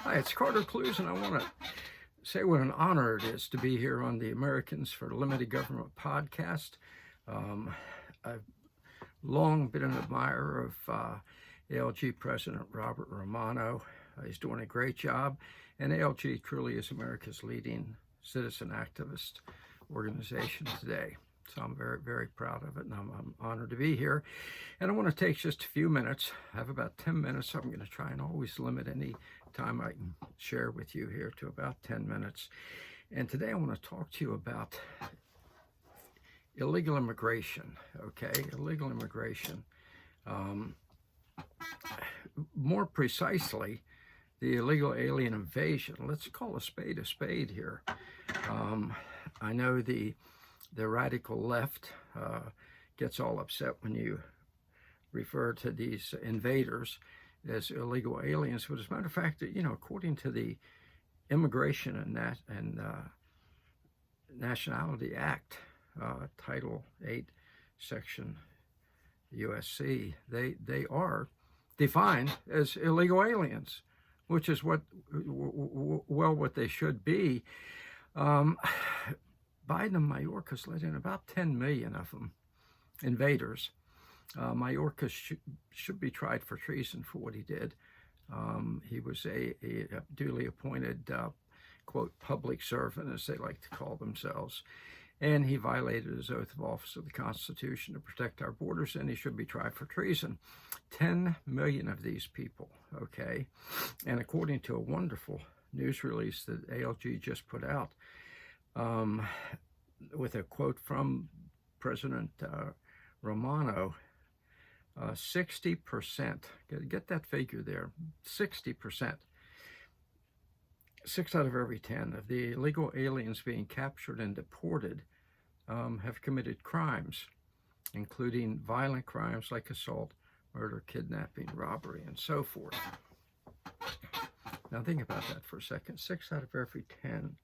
Hi, it's Carter Clues, and I want to say what an honor it is to be here on the Americans for Limited Government podcast. I've long been an admirer of ALG President Robert Romano. He's doing a great job, and ALG truly is America's leading citizen activist organization today. So I'm very, very proud of it, and I'm honored to be here. And I want to take just a few minutes. I have about 10 minutes, so I'm going to try and always limit any time I can share with you here to about 10 minutes. And today I want to talk to you about illegal immigration, okay? Illegal immigration. More precisely, the illegal alien invasion. Let's call a spade here. I know the radical left gets all upset when you refer to these invaders as illegal aliens, but as a matter of fact, according to the Immigration and Nationality Act, Title 8, Section USC, they are defined as illegal aliens, which is what they should be. Biden and Mayorkas let in about 10 million of them, invaders. Mayorkas should be tried for treason for what he did. He was a duly appointed, quote, public servant, as they like to call themselves. And he violated his oath of office of the Constitution to protect our borders, and he should be tried for treason. 10 million of these people, okay? And according to a wonderful news release that ALG just put out, with a quote from President Romano, 60%, get that figure there, 60%, 6 out of every 10 of the illegal aliens being captured and deported have committed crimes, including violent crimes like assault, murder, kidnapping, robbery, and so forth. Now think about that for a second. 6 out of every 10.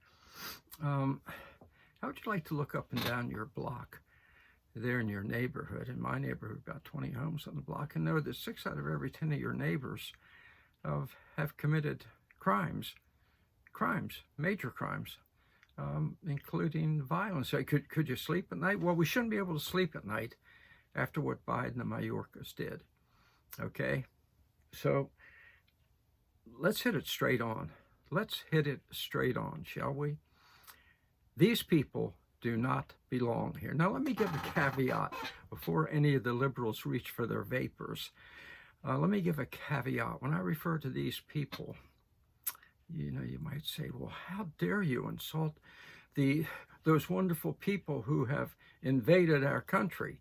How would you like to look up and down your block there in your neighborhood? In my neighborhood, about 20 homes on the block, and know that 6 out of every 10 of your neighbors have committed crimes, major crimes, including violence. So could you sleep at night? Well, we shouldn't be able to sleep at night after what Biden and Mayorkas did, okay? So let's hit it straight on. Let's hit it straight on, shall we? These people do not belong here. Now, let me give a caveat before any of the liberals reach for their vapors. Let me give a caveat. When I refer to these people, you might say, well, how dare you insult those wonderful people who have invaded our country?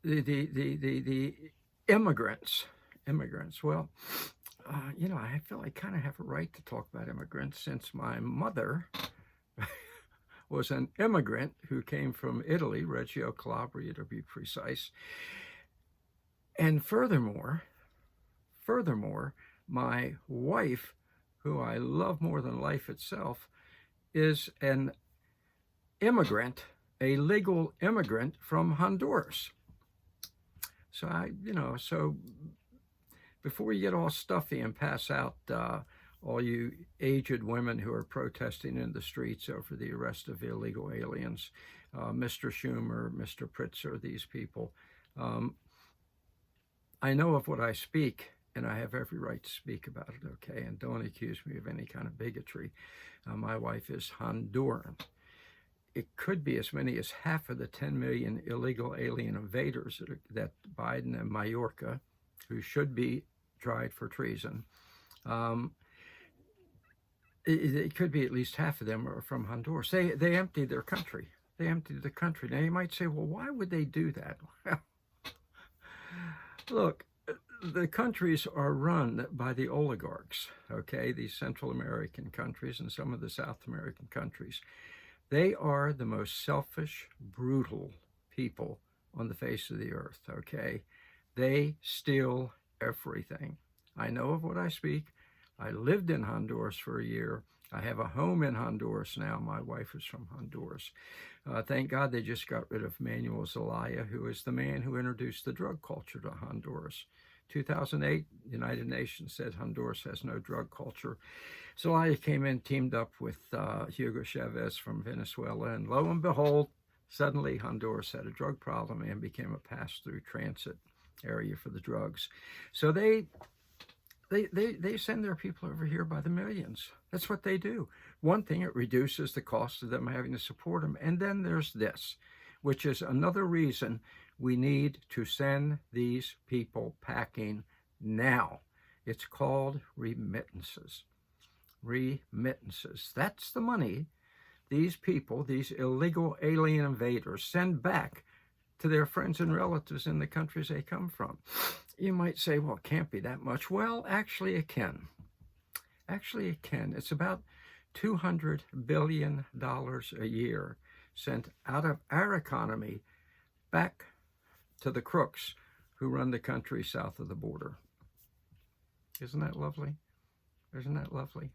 The immigrants. Well, I feel I kind of have a right to talk about immigrants since my mother was an immigrant who came from Italy, Reggio Calabria to be precise. And furthermore, my wife, who I love more than life itself, is an immigrant, a legal immigrant from Honduras. So so before you get all stuffy and pass out all you aged women who are protesting in the streets over the arrest of illegal aliens, Mr. Schumer, Mr. Pritzker, these people, I know of what I speak, and I have every right to speak about it, okay? And don't accuse me of any kind of bigotry. My wife is Honduran. It could be as many as half of the 10 million illegal alien invaders that Biden and Mayorkas, who should be tried for treason, it could be at least half of them are from Honduras. They emptied their country. They emptied the country. Now you might say, well, why would they do that? Well, look, the countries are run by the oligarchs, okay? These Central American countries and some of the South American countries. They are the most selfish, brutal people on the face of the earth, okay? They steal everything. I know of what I speak. I lived in Honduras for a year. I have a home in Honduras now. My wife is from Honduras. Thank God they just got rid of Manuel Zelaya, who is the man who introduced the drug culture to Honduras. 2008, the United Nations said Honduras has no drug culture. Zelaya came in, teamed up with Hugo Chavez from Venezuela, and lo and behold, suddenly Honduras had a drug problem and became a pass-through transit area for the drugs. So they send their people over here by the millions. That's what they do. One thing, it reduces the cost of them having to support them. And then there's this, which is another reason we need to send these people packing now. It's called remittances. Remittances. That's the money these people, these illegal alien invaders, send back to their friends and relatives in the countries they come from. You might say, well, it can't be that much. Well, actually it can. Actually it can. It's about $200 billion a year sent out of our economy back to the crooks who run the country south of the border. Isn't that lovely? Isn't that lovely?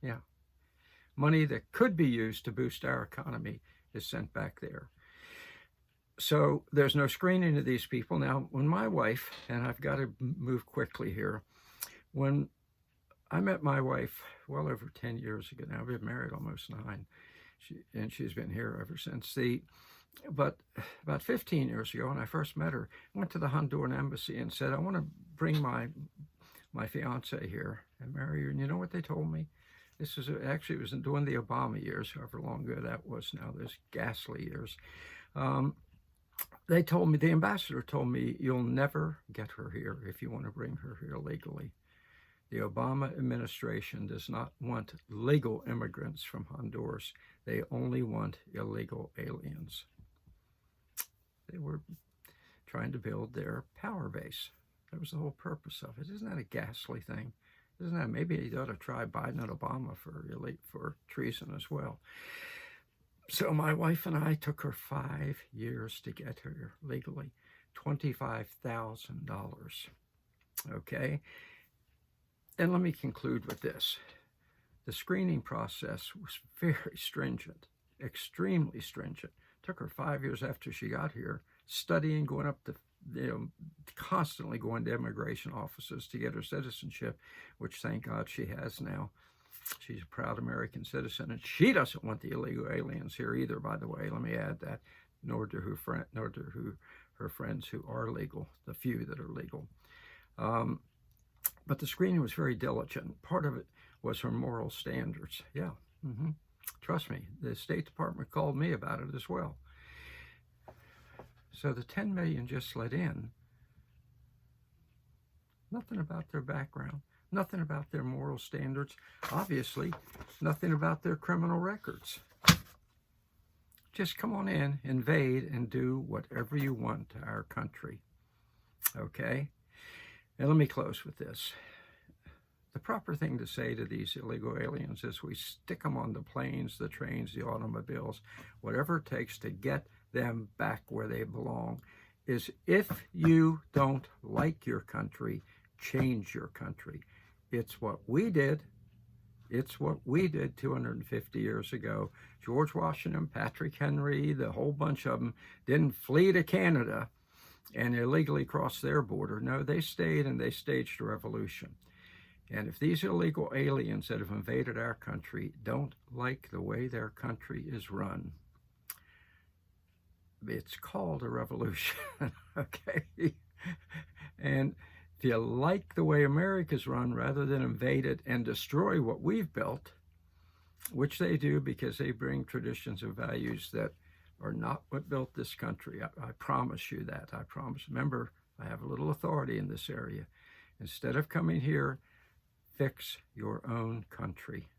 Yeah. Money that could be used to boost our economy is sent back there. So there's no screening of these people. Now, when my wife, and I've got to move quickly here, when I met my wife well over 10 years ago now, we've been married almost 9, and she's been here ever since. But about 15 years ago, when I first met her, I went to the Honduran embassy and said, I want to bring my fiance here and marry her. And you know what they told me? This was actually, it was during the Obama years, however long ago that was now, those ghastly years. They told me, the ambassador told me, you'll never get her here if you want to bring her here legally. The Obama administration does not want legal immigrants from Honduras. They only want illegal aliens. They were trying to build their power base. That was the whole purpose of it. Isn't that a ghastly thing? Isn't that, maybe you ought to try Biden and Obama for treason as well. So my wife and I took her 5 years to get her legally, $25,000. Okay? And let me conclude with this. The screening process was very stringent, extremely stringent. It took her 5 years after she got here, studying, going up to, constantly going to immigration offices to get her citizenship, which thank God she has now. She's a proud American citizen, and she doesn't want the illegal aliens here either, by the way. Let me add that, nor do her friends who are legal, the few that are legal. But the screening was very diligent. Part of it was her moral standards. Yeah, trust me, the State Department called me about it as well. So the 10 million just let in. Nothing about their background. Nothing about their moral standards. Obviously, nothing about their criminal records. Just come on in, invade, and do whatever you want to our country. Okay? Now let me close with this. The proper thing to say to these illegal aliens is we stick them on the planes, the trains, the automobiles, whatever it takes to get them back where they belong, is if you don't like your country, change your country. It's what we did. It's what we did 250 years ago. George Washington, Patrick Henry, the whole bunch of them didn't flee to Canada and illegally cross their border. No, they stayed and they staged a revolution. And if these illegal aliens that have invaded our country don't like the way their country is run, it's called a revolution, okay? And if you like the way America's run, rather than invade it and destroy what we've built, which they do because they bring traditions and values that are not what built this country. I promise you that. I promise. Remember, I have a little authority in this area. Instead of coming here, fix your own country.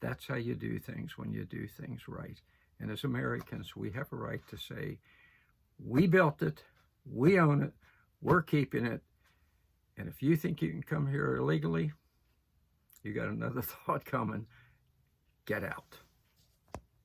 That's how you do things when you do things right. And as Americans, we have a right to say, we built it, we own it, we're keeping it. And if you think you can come here illegally, you got another thought coming. Get out.